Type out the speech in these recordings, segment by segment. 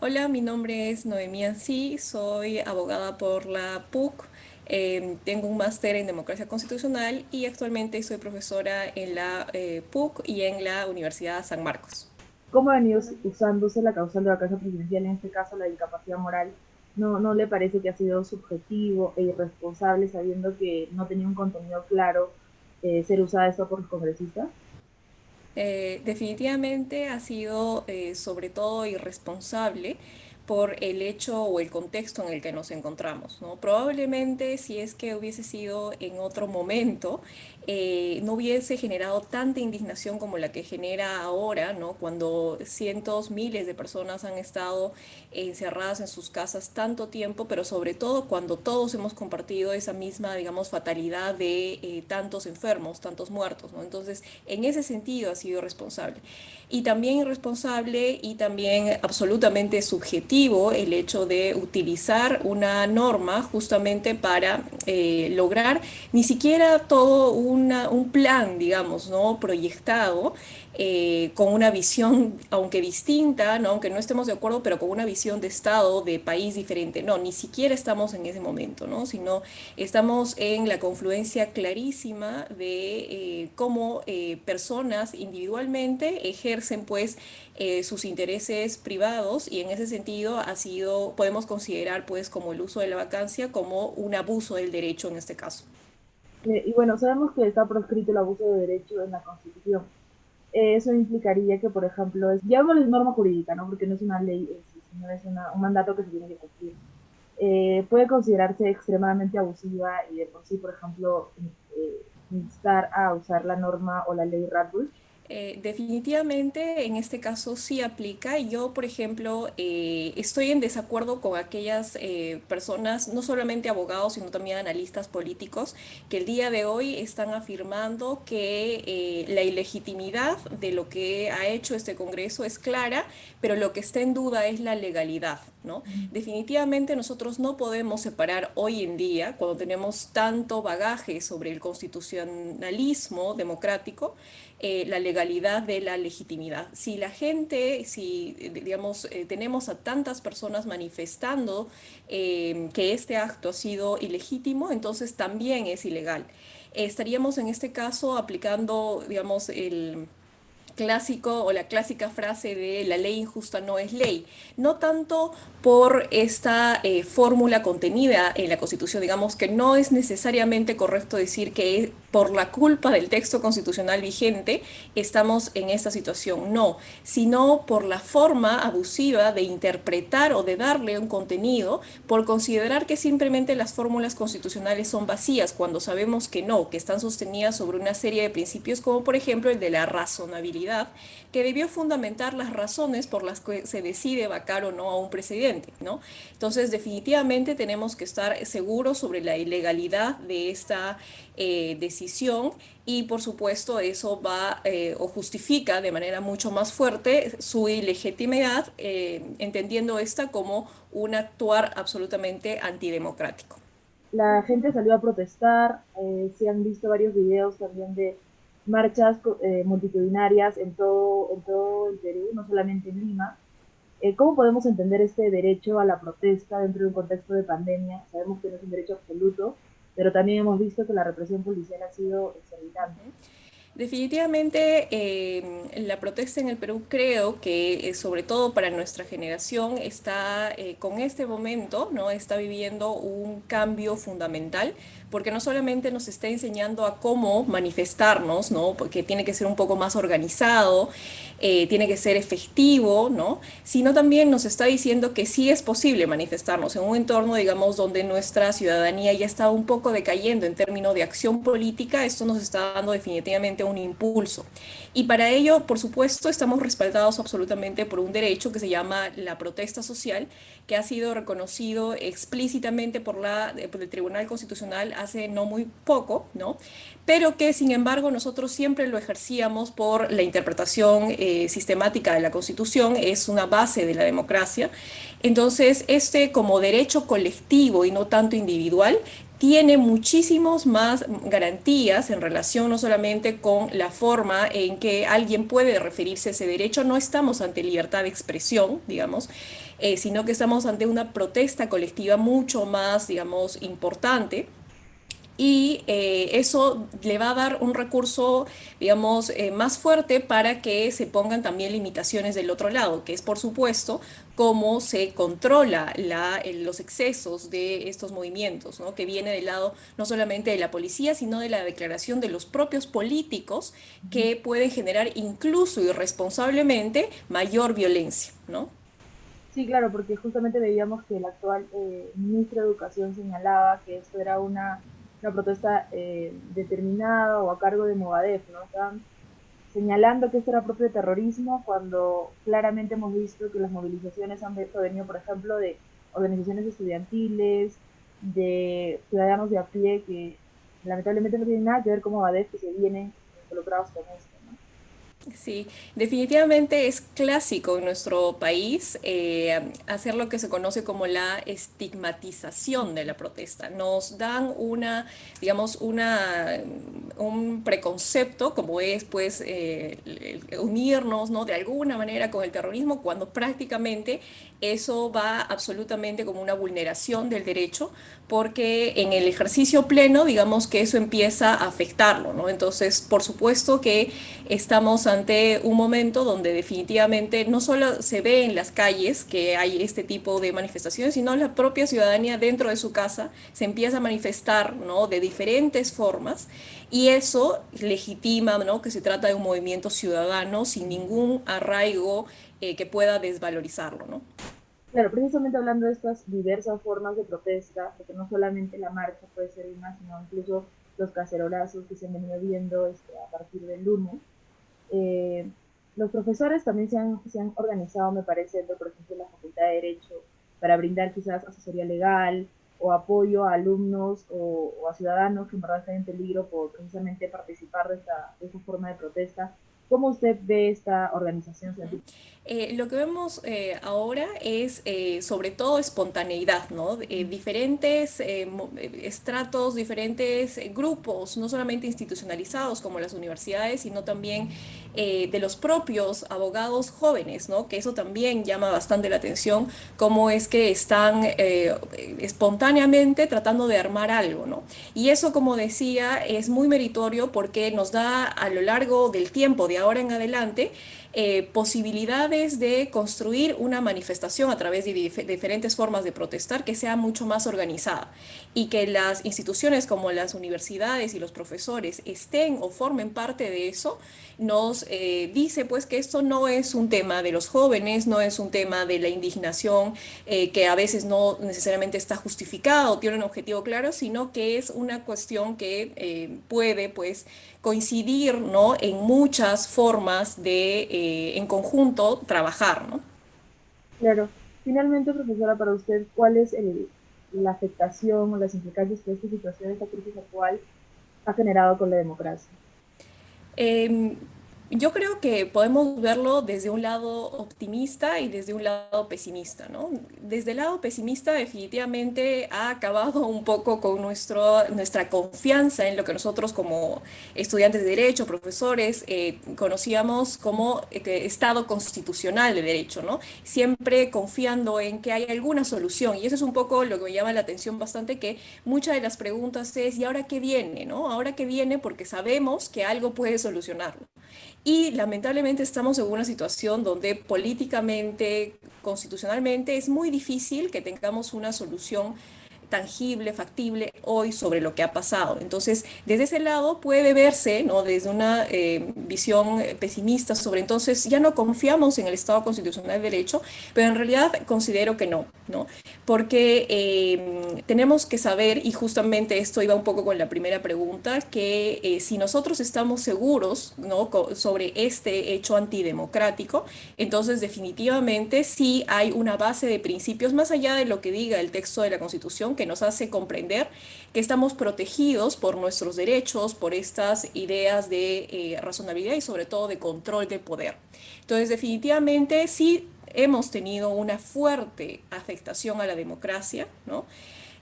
Hola, mi nombre es Noemí Ansí, soy abogada por la PUC, tengo un máster en democracia constitucional y actualmente soy profesora en la PUC y en la Universidad San Marcos. ¿Cómo ha venido usándose la causal de vacancia presidencial, en este caso la incapacidad moral? ¿No le parece que ha sido subjetivo e irresponsable, sabiendo que no tenía un contenido claro, ser usada esto por los congresistas? Definitivamente ha sido sobre todo irresponsable por el hecho o el contexto en el que nos encontramos, ¿no? Probablemente si es que hubiese sido en otro momento, no hubiese generado tanta indignación como la que genera ahora, ¿no? Cuando cientos, miles de personas han estado encerradas en sus casas tanto tiempo, pero sobre todo cuando todos hemos compartido esa misma, digamos, fatalidad de tantos enfermos, tantos muertos, ¿no? Entonces, en ese sentido ha sido responsable. Y también irresponsable y también absolutamente subjetivo el hecho de utilizar una norma justamente para lograr ni siquiera todo un plan, digamos, ¿no? Proyectado con una visión, aunque distinta, ¿no? Aunque no estemos de acuerdo, pero con una visión de Estado, de país diferente. No, ni siquiera estamos en ese momento, ¿no? Sino estamos en la confluencia clarísima de cómo personas individualmente ejercen pues sus intereses privados y en ese sentido ha sido, podemos considerar pues como el uso de la vacancia como un abuso del derecho en este caso. Y bueno, sabemos que está proscrito el abuso de derecho en la Constitución. Eso implicaría que, por ejemplo, llamémosle norma jurídica, ¿no? Porque no es una ley en sí, sino es un mandato que se tiene que cumplir. Puede considerarse extremadamente abusiva y de por sí, por ejemplo, instar a usar la norma o la ley Radbush. Definitivamente en este caso sí aplica. Yo, por ejemplo, estoy en desacuerdo con aquellas personas, no solamente abogados, sino también analistas políticos, que el día de hoy están afirmando que la ilegitimidad de lo que ha hecho este Congreso es clara, pero lo que está en duda es la legalidad, ¿no? Definitivamente nosotros no podemos separar hoy en día, cuando tenemos tanto bagaje sobre el constitucionalismo democrático, la legalidad de la legitimidad. Si la gente, si digamos, tenemos a tantas personas manifestando que este acto ha sido ilegítimo, entonces también es ilegal. Estaríamos en este caso aplicando, digamos, el clásico o la clásica frase de la ley injusta no es ley, no tanto por esta fórmula contenida en la Constitución, digamos que no es necesariamente correcto decir que por la culpa del texto constitucional vigente estamos en esta situación, no, sino por la forma abusiva de interpretar o de darle un contenido, por considerar que simplemente las fórmulas constitucionales son vacías, cuando sabemos que no, que están sostenidas sobre una serie de principios como por ejemplo el de la razonabilidad, que debió fundamentar las razones por las que se decide vacar o no a un presidente, ¿no? Entonces, definitivamente tenemos que estar seguros sobre la ilegalidad de esta decisión y, por supuesto, eso va o justifica de manera mucho más fuerte su ilegitimidad, entendiendo esta como un actuar absolutamente antidemocrático. La gente salió a protestar, se han visto varios videos también de marchas multitudinarias en todo el Perú, no solamente en Lima. ¿Cómo podemos entender este derecho a la protesta dentro de un contexto de pandemia? Sabemos que no es un derecho absoluto, pero también hemos visto que la represión policial ha sido exorbitante. Definitivamente, la protesta en el Perú creo que, sobre todo para nuestra generación, está con este momento, ¿no? Está viviendo un cambio fundamental, porque no solamente nos está enseñando a cómo manifestarnos, ¿no? Porque tiene que ser un poco más organizado, tiene que ser efectivo, ¿no? Sino también nos está diciendo que sí es posible manifestarnos en un entorno, digamos, donde nuestra ciudadanía ya está un poco decayendo en términos de acción política. Esto nos está dando definitivamente un impulso. Y para ello, por supuesto, estamos respaldados absolutamente por un derecho que se llama la protesta social, que ha sido reconocido explícitamente por el Tribunal Constitucional hace no muy poco, ¿no? Pero que sin embargo nosotros siempre lo ejercíamos por la interpretación sistemática de la Constitución, es una base de la democracia. Entonces, este como derecho colectivo y no tanto individual, tiene muchísimos más garantías en relación no solamente con la forma en que alguien puede referirse a ese derecho. No estamos ante libertad de expresión, digamos, sino que estamos ante una protesta colectiva mucho más, digamos, importante, y eso le va a dar un recurso, digamos, más fuerte para que se pongan también limitaciones del otro lado, que es, por supuesto, cómo se controla los excesos de estos movimientos, ¿no? Que viene del lado no solamente de la policía, sino de la declaración de los propios políticos, que pueden generar incluso irresponsablemente mayor violencia, ¿no? Sí, claro, porque justamente veíamos que el actual ministro de Educación señalaba que esto era una protesta determinada o a cargo de Movadef, ¿no? Estaban señalando que esto era propio de terrorismo cuando claramente hemos visto que las movilizaciones han provenido, por ejemplo, de organizaciones estudiantiles, de ciudadanos de a pie que lamentablemente no tienen nada que ver con Movadef, que se vienen involucrados con esto, ¿no? Sí, definitivamente es clásico en nuestro país hacer lo que se conoce como la estigmatización de la protesta. Nos dan una, digamos, un preconcepto como es, pues, unirnos, ¿no? De alguna manera con el terrorismo, cuando prácticamente eso va absolutamente como una vulneración del derecho, porque en el ejercicio pleno, digamos que eso empieza a afectarlo, ¿no? Entonces, por supuesto que estamos ante un momento donde definitivamente no solo se ve en las calles que hay este tipo de manifestaciones, sino la propia ciudadanía dentro de su casa se empieza a manifestar, ¿no? De diferentes formas, y eso legitima, ¿no? Que se trata de un movimiento ciudadano sin ningún arraigo que pueda desvalorizarlo, ¿no? Claro, precisamente hablando de estas diversas formas de protesta, porque no solamente la marcha puede ser una, sino incluso los cacerolazos que se han venido viendo a partir del lunes. Eh, los profesores también se han organizado, me parece, dentro, por ejemplo, de la Facultad de Derecho, para brindar quizás asesoría legal o apoyo a alumnos o a ciudadanos que en verdad están en peligro por precisamente participar de esta forma de protesta. ¿Cómo usted ve esta organización científica? Lo que vemos ahora es sobre todo espontaneidad, ¿no? Diferentes estratos, diferentes grupos, no solamente institucionalizados como las universidades, sino también de los propios abogados jóvenes, ¿no? Que eso también llama bastante la atención, cómo es que están espontáneamente tratando de armar algo, ¿no? Y eso, como decía, es muy meritorio porque nos da a lo largo del tiempo, de ahora en adelante, posibilidades de construir una manifestación a través de diferentes formas de protestar que sea mucho más organizada, y que las instituciones como las universidades y los profesores estén o formen parte de eso, nos dice pues que esto no es un tema de los jóvenes, no es un tema de la indignación que a veces no necesariamente está justificado o tiene un objetivo claro, sino que es una cuestión que puede pues coincidir, ¿no? En muchas formas de en conjunto trabajar, ¿no? Claro. Finalmente, profesora, para usted, ¿cuál es la afectación o las implicancias que esta situación, esta crisis actual, ha generado con la democracia? Eh, yo creo que podemos verlo desde un lado optimista y desde un lado pesimista, ¿no? Desde el lado pesimista definitivamente ha acabado un poco con nuestra confianza en lo que nosotros como estudiantes de derecho, profesores, conocíamos como Estado constitucional de derecho, ¿no? Siempre confiando en que hay alguna solución, y eso es un poco lo que me llama la atención bastante, que muchas de las preguntas es, ¿y ahora qué viene, no? ¿Ahora qué viene? Porque sabemos que algo puede solucionarlo. Y lamentablemente estamos en una situación donde políticamente, constitucionalmente, es muy difícil que tengamos una solución tangible, factible hoy sobre lo que ha pasado. Entonces, desde ese lado puede verse, ¿no? Desde una visión pesimista sobre, entonces ya no confiamos en el Estado constitucional de derecho, pero en realidad considero que no, ¿no? Porque tenemos que saber, y justamente esto iba un poco con la primera pregunta, que si nosotros estamos seguros, ¿no? Sobre este hecho antidemocrático, entonces definitivamente sí hay una base de principios más allá de lo que diga el texto de la Constitución, que nos hace comprender que estamos protegidos por nuestros derechos, por estas ideas de razonabilidad y sobre todo de control del poder. Entonces definitivamente sí hemos tenido una fuerte afectación a la democracia, ¿no?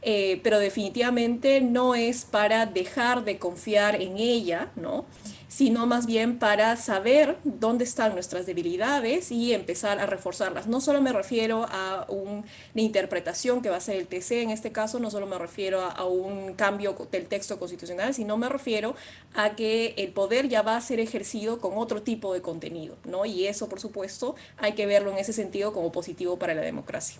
pero definitivamente no es para dejar de confiar en ella, ¿no? Sino más bien para saber dónde están nuestras debilidades y empezar a reforzarlas. No solo me refiero a una interpretación que va a ser el TC en este caso, no solo me refiero a un cambio del texto constitucional, sino me refiero a que el poder ya va a ser ejercido con otro tipo de contenido, ¿no? Y eso, por supuesto, hay que verlo en ese sentido como positivo para la democracia.